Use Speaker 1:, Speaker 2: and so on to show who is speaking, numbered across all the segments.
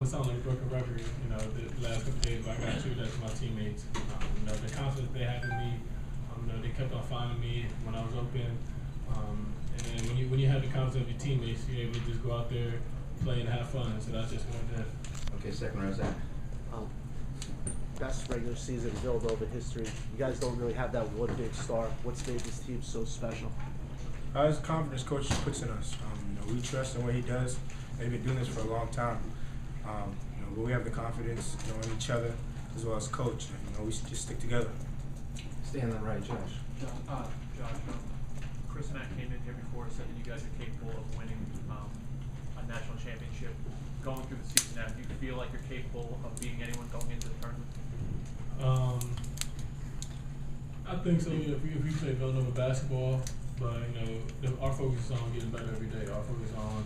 Speaker 1: It sounds like a broken record, the last couple days, but I got two that's my teammates. The confidence they had in me, they kept on finding me when I was open. And then when you have the confidence of your teammates, you're able to just go out there, play and have fun. So that's just what I did.
Speaker 2: Okay, second row, Zach.
Speaker 3: Best regular season in Villanova history. You guys don't really have that one big star. What's made this team so special?
Speaker 4: His confidence coach puts in us. We trust in what he does. They've been doing this for a long time. But we have the confidence, in each other as well as coach. We just stick together.
Speaker 2: Stay on the right, Josh.
Speaker 5: Josh, Chris Mack came in here before and said that you guys are capable of winning a national championship. Going through the season now, do you feel like you're capable of beating anyone going into the tournament?
Speaker 1: I think so. If we play Villanova basketball, but our focus is on getting better every day. Our focus is on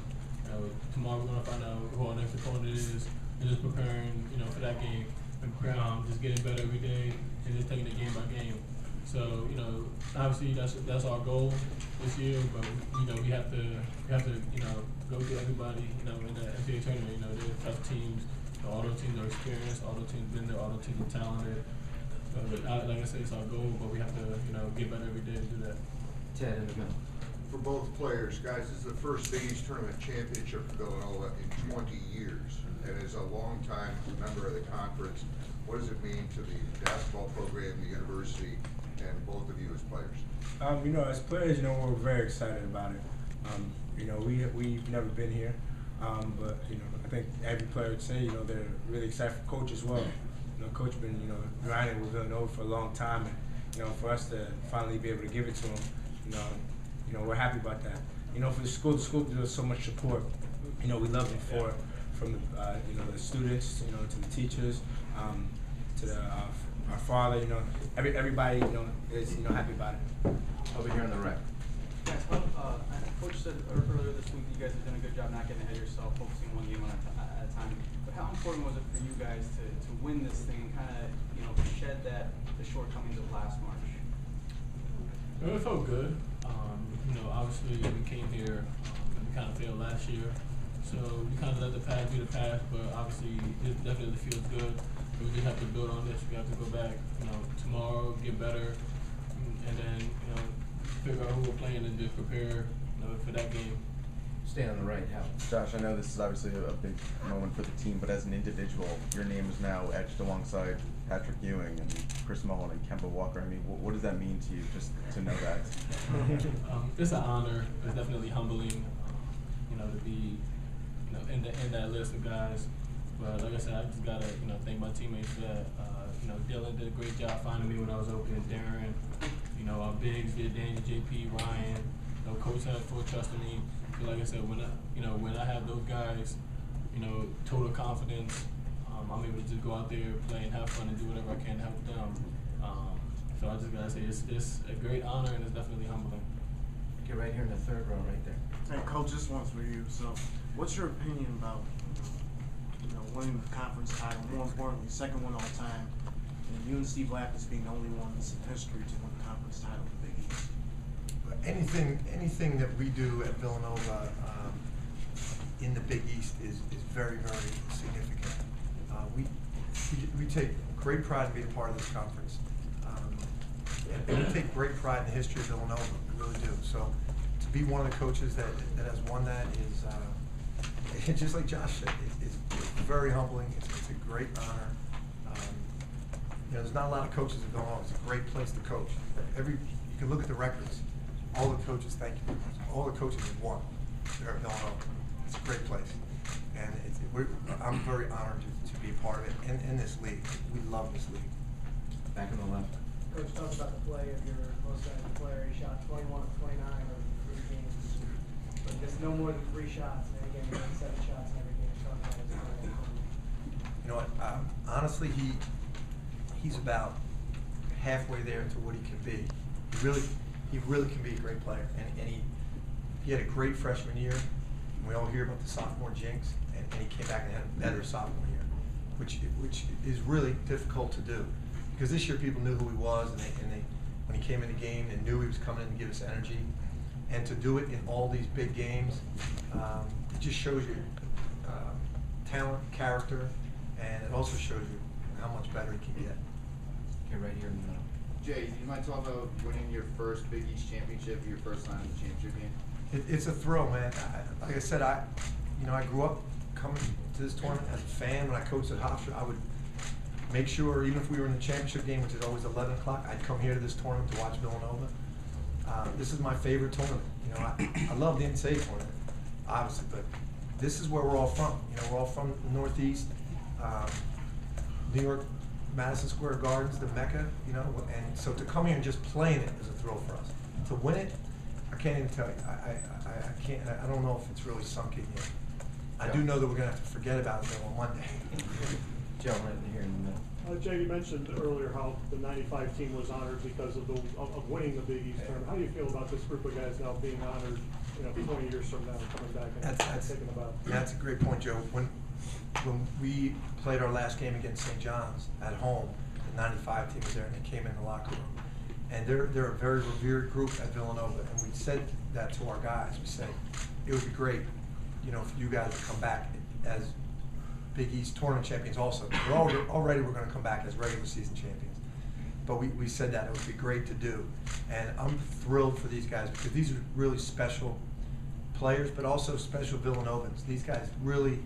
Speaker 1: tomorrow we're gonna find out who our next opponent is, and just preparing for that game, and just getting better every day, and just taking it game by game. So obviously that's our goal this year, but we have to go through everybody in the NCAA tournament. They're tough teams. All those teams are experienced. All those teams been there. All those teams are talented. Like I said, it's our goal, but we have to get better every day to do that.
Speaker 2: Ted in the middle.
Speaker 6: For both players, guys, this is the first Big East tournament championship for Villanova in 20 years, and as a longtime member of the conference, what does it mean to the basketball program, the university, and both of you as players?
Speaker 4: As players, we're very excited about it. We've never been here, but I think every player would say, they're really excited for coach as well. Coach been grinding with Villanova for a long time, and for us to finally be able to give it to him, we're happy about that. For the school gives us so much support. We love them for it, from the students, to the teachers, to our father. Everybody is happy about it.
Speaker 2: Over here on the right.
Speaker 7: Guys, Coach said earlier this week that you guys have done a good job not getting ahead of yourself, focusing one game at a time. But how important was it for you guys to win this thing and kind of shed the shortcomings of last March?
Speaker 1: It felt good. Obviously we came here and we kind of failed last year, so we kind of let the past be the past. But obviously it definitely feels good. We just have to build on this. We have to go back, tomorrow, get better, and then figure out who we're playing and just prepare for that game.
Speaker 2: Stay on the right, Hal.
Speaker 8: Josh, I know this is obviously a big moment for the team, but as an individual, your name is now etched alongside Patrick Ewing and Chris Mullen and Kemba Walker. I mean, what does that mean to you, just to know that?
Speaker 1: It's an honor. It's definitely humbling, to be, in that list of guys. But like I said, I just gotta, thank my teammates that, Dylan did a great job finding me when I was open. Darren, our bigs did, Danny, JP, Ryan. Coach had full trust in me. So like I said, when I have those guys, total confidence, I'm able to just go out there, play, and have fun, and do whatever I can to help them. So I just gotta say, it's a great honor, and it's definitely humbling.
Speaker 2: Get right here in the third row, right there.
Speaker 3: Hey, Coach, this one's for you. So, what's your opinion about winning the conference title? More importantly, second one all time, and UNC Blackhawks being the only ones in history to win the conference title in the Big East.
Speaker 9: Anything that we do at Villanova in the Big East is very, very significant. We take great pride in being part of this conference. And we take great pride in the history of Villanova. We really do. So to be one of the coaches that has won that is, just like Josh said, it's very humbling. It's a great honor. There's not a lot of coaches at Villanova. It's a great place to coach. You can look at the records. All the coaches, thank you. All the coaches have won there at Villanova. It's a great place, and I'm very honored to be a part of it in this league. We love this league.
Speaker 2: Back on the left.
Speaker 10: Coach, talk about the play of your most valuable player. He shot 21 of 29 over 3 games. But there's no more than 3 shots in every game, and 7 shots in every game. Talk about his play.
Speaker 9: You know what? Honestly, he's about halfway there to what he can be. He really can be a great player, and he had a great freshman year. We all hear about the sophomore jinx, and he came back and had a better sophomore year, which is really difficult to do, because this year people knew who he was, and they when he came in the game, they knew he was coming in to give us energy, and to do it in all these big games, it just shows you talent, character, and it also shows you how much better he can get.
Speaker 2: Okay, right here in the middle.
Speaker 11: Jay, do you mind talking about winning your first Big East championship, your first time in the championship game?
Speaker 9: It's a thrill, man. Like I said, I grew up coming to this tournament as a fan. When I coached at Hofstra, I would make sure, even if we were in the championship game, which is always 11 o'clock, I'd come here to this tournament to watch Villanova. This is my favorite tournament. You know, I love the NCAA tournament, obviously, but this is where we're all from. You know, we're all from the Northeast. New York, Madison Square Garden's the Mecca, you know, and so to come here and just play in it is a thrill for us. To win it, I can't even tell you. I don't know if it's really sunk in yet. I do know that we're gonna have to forget about it on Monday.
Speaker 2: Joe, right here in the middle.
Speaker 12: Jay, you mentioned earlier how the '95 team was honored because of winning the Big East tournament. How do you feel about this group of guys now being honored, 20 years from now, coming back and taking them out?
Speaker 9: That's a great point, Joe. When we played our last game against St. John's at home, the '95 team was there, and they came in the locker room. And they're a very revered group at Villanova, and we said that to our guys. We said it would be great, for you guys to come back as Big East tournament champions also. Already we're going to come back as regular season champions. But we said that it would be great to do. And I'm thrilled for these guys because these are really special players, but also special Villanovans. These guys really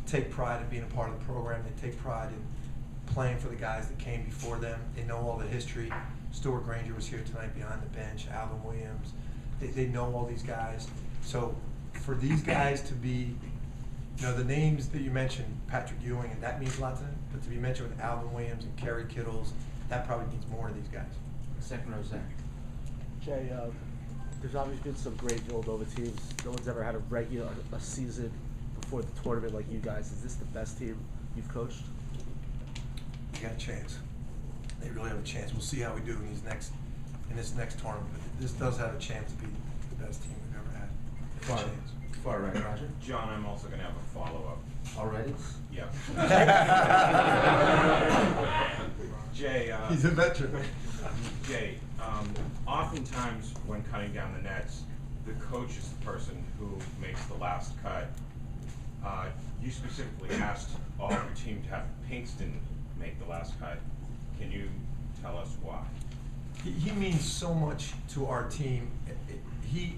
Speaker 9: take pride in being a part of the program. They take pride in playing for the guys that came before them. They know all the history. Stuart Granger was here tonight behind the bench, Alvin Williams. They know all these guys. So for these guys to be, the names that you mentioned, Patrick Ewing, and that means a lot to them, but to be mentioned with Alvin Williams and Kerry Kittles, that probably means more to these guys.
Speaker 2: Second row, Zach.
Speaker 13: Jay, there's obviously been some great Villanova teams. No one's ever had a season before the tournament like you guys. Is this the best team you've coached?
Speaker 9: You got a chance. They really have a chance. We'll see how we do in this next tournament. But this does have a chance to be the best team we've ever had.
Speaker 2: Far, far right, Roger.
Speaker 14: John, I'm also going to have a follow-up.
Speaker 2: Already?
Speaker 14: Yeah. Jay.
Speaker 9: He's a veteran.
Speaker 14: Jay, oftentimes when cutting down the nets, the coach is the person who makes the last cut. You specifically asked all of your team to have Pinkston make the last cut. Can you tell us why?
Speaker 9: He means so much to our team. He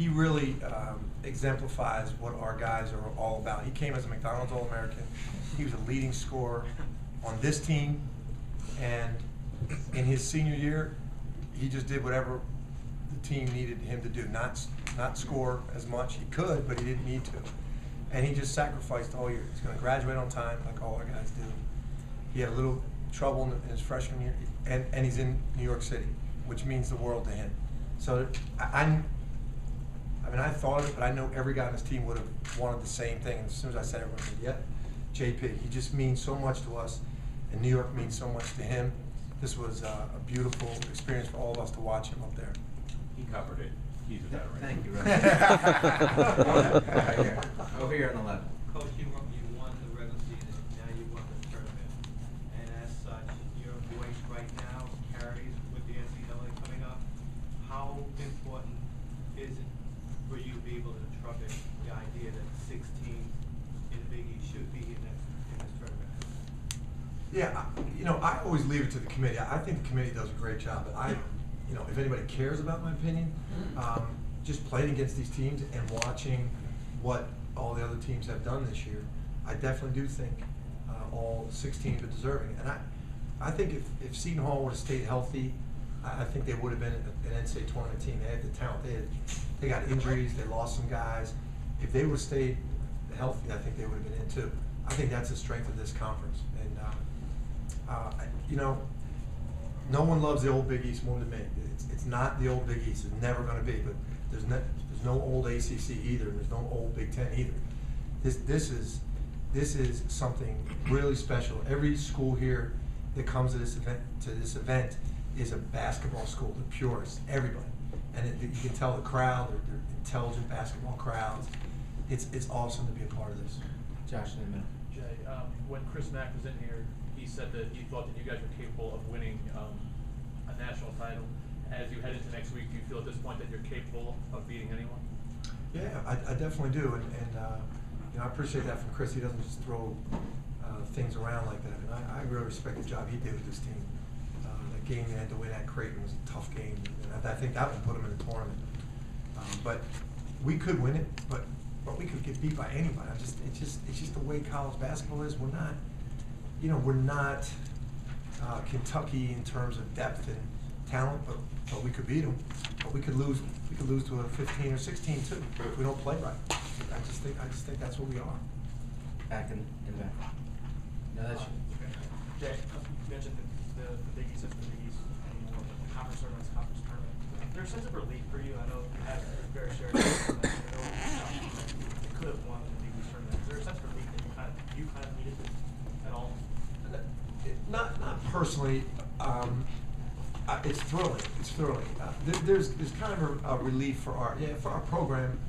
Speaker 9: really exemplifies what our guys are all about. He came as a McDonald's All-American. He was a leading scorer on this team, and in his senior year, he just did whatever the team needed him to do. Not score as much. He could, but he didn't need to. And he just sacrificed all year. He's going to graduate on time, like all our guys do. He had a little trouble in his freshman year, and he's in New York City, which means the world to him. So I thought of it, but I know every guy on this team would have wanted the same thing. And as soon as I said it, everyone said, "Yeah, JP." He just means so much to us, and New York means so much to him. This was a beautiful experience for all of us to watch him up there.
Speaker 14: He covered it. He's a veteran.
Speaker 2: Thank you, Roger. Over here on the left.
Speaker 15: Coach, you won the regular season, now you won the tournament. And as such, your voice right now carries with the NCAA coming up. How important is it for you to be able to trumpet the idea that 16 in the Big East should be in this tournament?
Speaker 9: Yeah, I always leave it to the committee. I think the committee does a great job. But if anybody cares about my opinion, just playing against these teams and watching what all the other teams have done this year, I definitely do think all 16 are deserving. And I think if Seton Hall would have stayed healthy, I think they would have been an NCAA tournament team. They had the talent. They got injuries. They lost some guys. If they would have stayed healthy, I think they would have been in too. I think that's the strength of this conference. And no one loves the old Big East more than me. It's not the old Big East. It's never going to be. But there's no old ACC either. There's no old Big Ten either. This is something really special. Every school here that comes to this event is a basketball school, the purest. Everybody, and you can tell the crowd. They're intelligent basketball crowds. It's awesome to be a part of this.
Speaker 2: Josh in the middle.
Speaker 5: Jay, when Chris Mack was in here, he said that he thought that you guys were capable of winning a national title. As you head into next week, do you feel at this point that you're capable of beating anyone?
Speaker 9: Yeah, I definitely do. And You know, I appreciate that from Chris. He doesn't just throw things around like that, and I really respect the job he did with this team. That game they had to win at Creighton was a tough game, and I think that one put them in the tournament. But we could win it, but we could get beat by anybody. It's just the way college basketball is. We're not Kentucky in terms of depth and talent, but we could beat them. But we could lose to a 15 or 16 too if we don't play right. I just think that's what we are.
Speaker 2: Back in back. No, that's
Speaker 5: Jay, you mentioned the Big East is the Big East anymore, but the conference tournament's conference tournament. Is there a sense of relief for you? I know you had a fair share of you could have won the Big East tournament. Is there a sense of relief that you kind of needed this at all?
Speaker 9: Not personally. It's thrilling. It's thrilling. There's kind of a relief for our program,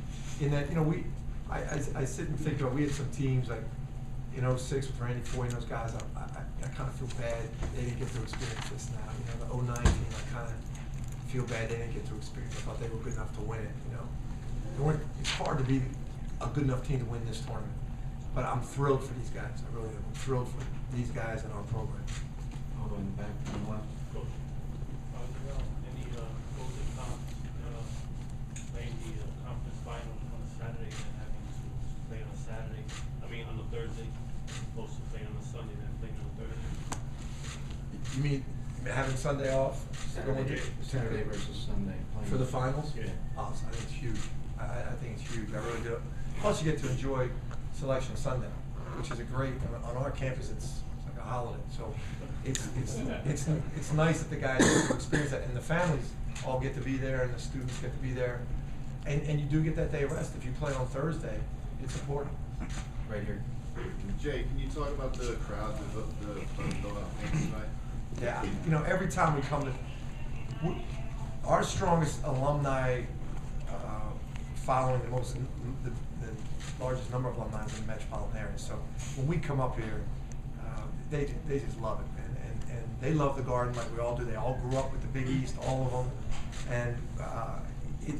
Speaker 9: in that I sit and think about, we had some teams like in 06 with Randy Foy and those guys. I kind of feel bad they didn't get to experience this now. The 09 team, I kind of feel bad they didn't get to experience. I thought they were good enough to win it. It's hard to be a good enough team to win this tournament, but I'm thrilled for these guys. I really am. I'm thrilled for these guys and our program.
Speaker 2: all the way in the back. On the left.
Speaker 16: Coach, any closing comments? Playing the conference final on a Saturday and having to play on a Saturday. I mean on a Thursday, opposed to playing on a Sunday and playing on a Thursday.
Speaker 9: You mean having Sunday off?
Speaker 2: Saturday versus Sunday.
Speaker 9: For the finals?
Speaker 16: Yeah.
Speaker 9: Oh, I think it's huge. I think it's huge. I really do. Plus, you get to enjoy Selection Sunday, which is a great. On our campus, it's like a holiday. So it's nice that the guys get to experience that, and the families all get to be there, and the students get to be there, and you do get that day of rest. If you play on Thursday, it's important.
Speaker 2: Right here.
Speaker 11: Jay, can you talk about the crowd, the fans tonight?
Speaker 9: Yeah, every time we come to, our strongest alumni following the largest number of alumni in the metropolitan area. So when we come up here, they just love it, man, and they love the Garden like we all do. They all grew up with the Big East, all of them, and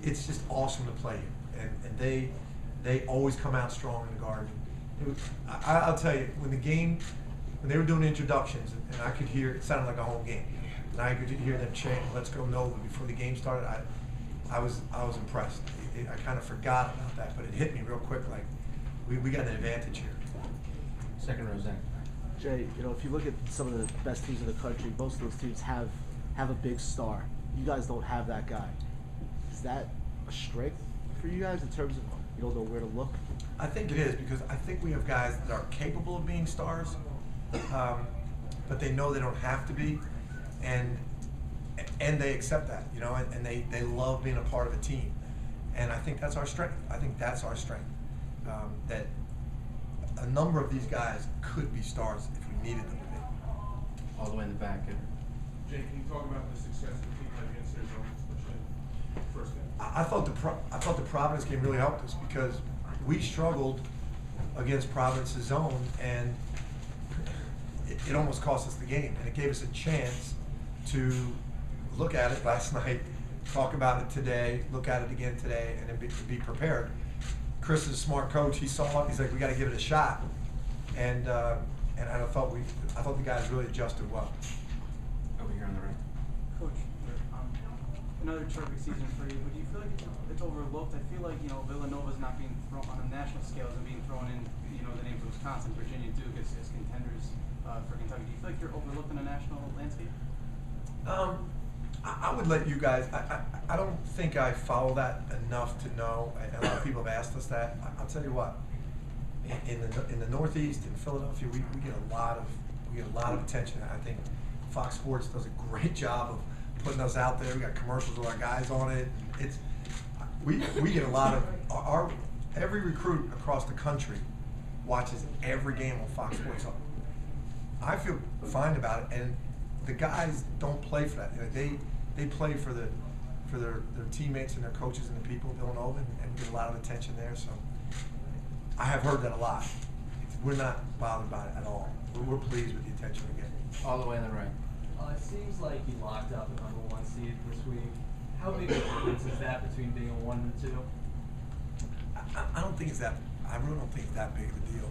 Speaker 9: it's just awesome to play here. And they always come out strong in the Garden. I'll tell you, when they were doing introductions, and I could hear, it sounded like a home game, and I could hear them chant, "Let's go Nova," before the game started. I was impressed. I kind of forgot about that, but it hit me real quick. Like we got an advantage here.
Speaker 2: Second row, Zach.
Speaker 13: Jay, if you look at some of the best teams in the country, most of those teams have a big star. You guys don't have that guy. Is that a strength for you guys in terms of you don't know where to look?
Speaker 9: I think it is, because I think we have guys that are capable of being stars, but they know they don't have to be, and they accept that, and they love being a part of a team. And I think that's our strength. That a number of these guys could be stars if we needed them to be.
Speaker 2: All the way in the back.
Speaker 16: Jay, can you talk about the success the team had against Arizona, especially first game?
Speaker 9: I thought the Providence game really helped us, because we struggled against Providence's zone, and it almost cost us the game, and it gave us a chance to look at it last night, talk about it today, look at it again today, and then be prepared. Chris is a smart coach. He saw it. He's like, we got to give it a shot, and I thought the guys really adjusted well.
Speaker 2: Over here on the right.
Speaker 7: Coach, another terrific season for you, but do you feel like it's overlooked? I feel like, Villanova's not being thrown on a national scale, and being thrown in, the names of Wisconsin, Virginia, Duke as contenders for Kentucky. Do you feel like you're overlooked in a national landscape?
Speaker 9: I would let you guys, I don't think I follow that enough to know, and a lot of people have asked us that. I'll tell you what, in the Northeast, in Philadelphia, we get a lot of attention. I think Fox Sports does a great job of putting us out there. We got commercials with our guys on it. We get a lot of, every recruit across the country watches every game on Fox Sports. I feel fine about it, and the guys don't play for that. They play for their teammates and their coaches and the people of Villanova, and get a lot of attention there. So I have heard that a lot. We're not bothered by it at all. We're pleased with the attention we get.
Speaker 2: All the way on the right.
Speaker 17: It seems like you locked up the #1 seed this week. How big a difference is that between being a 1 and 2?
Speaker 9: I don't think it's that I really don't think it's that big of a deal.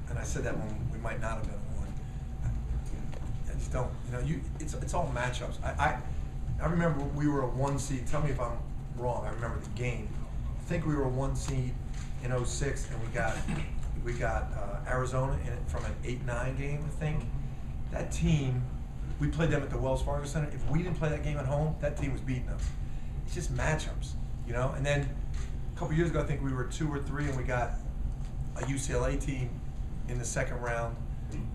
Speaker 9: And I said that when we might not have been one. I just don't. It's all matchups. I remember we were a 1 seed. Tell me if I'm wrong. I remember the game. I think we were a 1 seed in 06, and we got Arizona in it from an 8-9 game, I think. That team, we played them at the Wells Fargo Center. If we didn't play that game at home, that team was beating us. It's just matchups, And then a couple years ago, I think we were 2 or 3, and we got a UCLA team in the second round,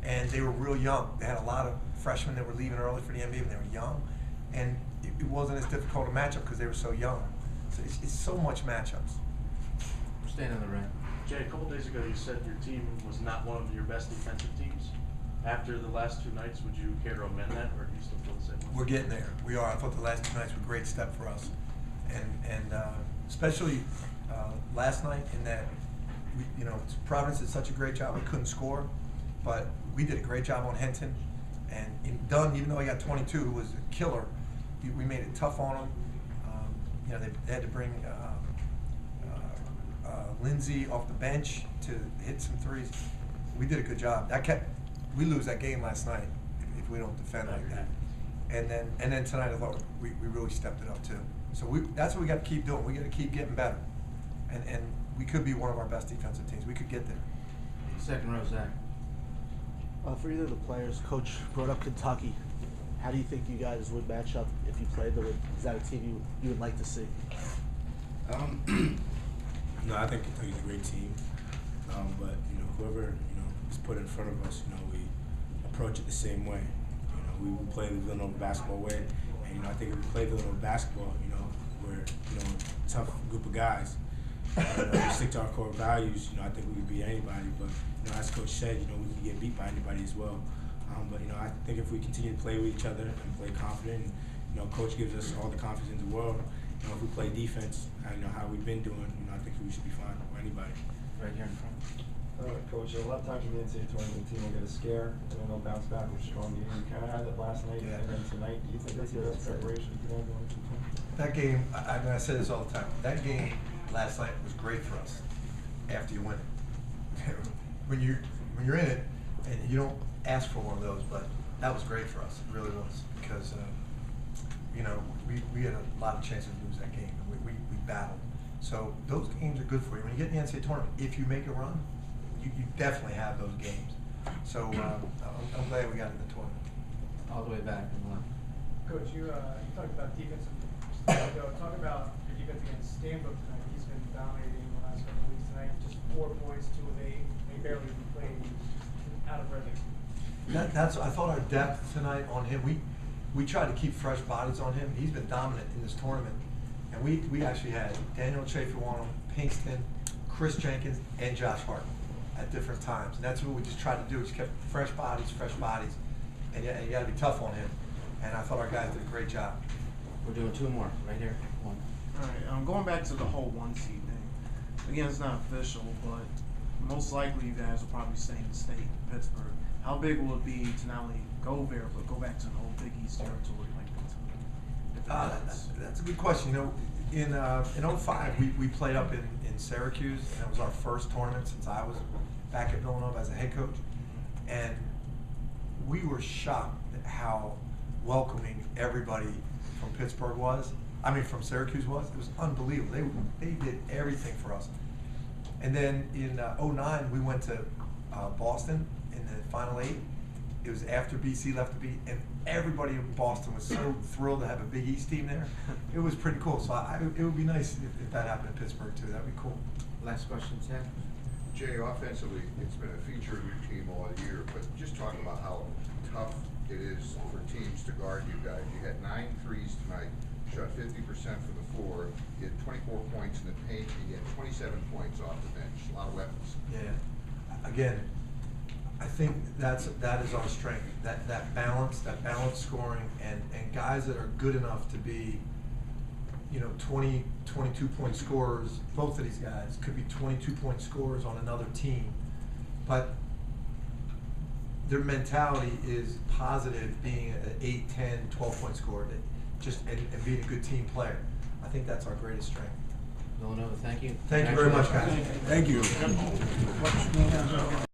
Speaker 9: and they were real young. They had a lot of freshmen that were leaving early for the NBA, and they were young, and it wasn't as difficult a matchup because they were so young. So it's so much matchups.
Speaker 2: Stand on the right.
Speaker 18: Jay, a couple days ago you said your team was not one of your best defensive teams. After the last 2 nights, would you care to amend that, or do you still feel the same way?
Speaker 9: We're getting there. We are. I thought the last 2 nights were a great step for us, and especially last night in that Providence did such a great job. We couldn't score, but we did a great job on Henton, and Dunn, even though he got 22, who was a killer, we made it tough on him. They had to bring Lindsay off the bench to hit some threes. We did a good job. We lose that game last night if we don't defend like that. And then tonight I thought we really stepped it up too. So that's what we got to keep doing. We got to keep getting better, and we could be one of our best defensive teams. We could get there.
Speaker 2: Second row, Zach.
Speaker 13: For either of the players, Coach brought up Kentucky. How do you think you guys would match up if you played them? Is that a team you would like to see?
Speaker 4: No, I think Kentucky's a great team, but whoever is put in front of us, we approach it the same way. We play the Villanova basketball way, and I think if we play Villanova basketball, we're a tough group of guys. We stick to our core values. I think we could beat anybody, but as Coach said, we can get beat by anybody as well. But I think if we continue to play with each other and play confident, and Coach gives us all the confidence in the world. If we play defense, how we've been doing, I think we should be fine for anybody.
Speaker 2: Right here in front.
Speaker 19: Coach, a lot of times in the NCAA tournament, the team will get a scare and then they'll bounce back with a strong game. You kind of had that last night, and then tonight. Do you think that's the best preparation for them going into the tournament?
Speaker 9: That game, I say this all the time. That game last night was great for us. After you win it, when you're in it, and you don't ask for one of those, but that was great for us. It really was, because we had a lot of chances to lose that game. We battled. So those games are good for you. When you get in the NCAA tournament, if you make a run, you definitely have those games. So I'm glad we got in the tournament.
Speaker 2: All the way back in the left.
Speaker 10: Coach, you talked about defensive stuff. Talk about your defense against Stanbrook tonight. He's been dominating the last couple of weeks tonight. Just 4 points, 2 of 8. They barely played. He's out of rhythm.
Speaker 9: I thought our depth tonight on him. We tried to keep fresh bodies on him. He's been dominant in this tournament. And we actually had Daniel Chaffee-Wanham, Pinkston, Chris Jenkins, and Josh Hart at different times. And that's what we just tried to do. We just kept fresh bodies. And you got to be tough on him. And I thought our guys did a great job.
Speaker 2: We're doing 2 more right here. 1.
Speaker 3: All right, going back to the whole 1 seed thing. Again, it's not official, but most likely you guys will probably stay in the state, Pittsburgh. How big will it be to not only go there, but go back to the whole Big East territory like
Speaker 9: That's a good question. In 05, we played up in Syracuse, and it was our first tournament since I was back at Villanova as a head coach. And we were shocked at how welcoming everybody from Pittsburgh was. From Syracuse was. It was unbelievable. They did everything for us. And then in 09, we went to Boston in the Final 8. It was after BC left the beat, and everybody in Boston was so thrilled to have a Big East team there. It was pretty cool. So it would be nice if that happened in Pittsburgh too. That'd be cool.
Speaker 2: Last question, Ted.
Speaker 6: Jay, offensively, it's been a feature of your team all year, but just talk about how tough it is for teams to guard you guys. You had 9 threes tonight, shot 50% from the floor, you had 24 points in the paint, and you had 27 points off the bench. A lot of weapons.
Speaker 9: Yeah. Again, I think that is our strength. That balance scoring, and guys that are good enough to be, 20, 22-point scorers. Both of these guys could be 22-point scorers on another team, but their mentality is positive, being an 8, 10, 12-point scorer, and being a good team player. I think that's our greatest strength.
Speaker 2: Villanova, thank you.
Speaker 9: Thank you very much, guys.
Speaker 2: Thank you.
Speaker 4: Thank you.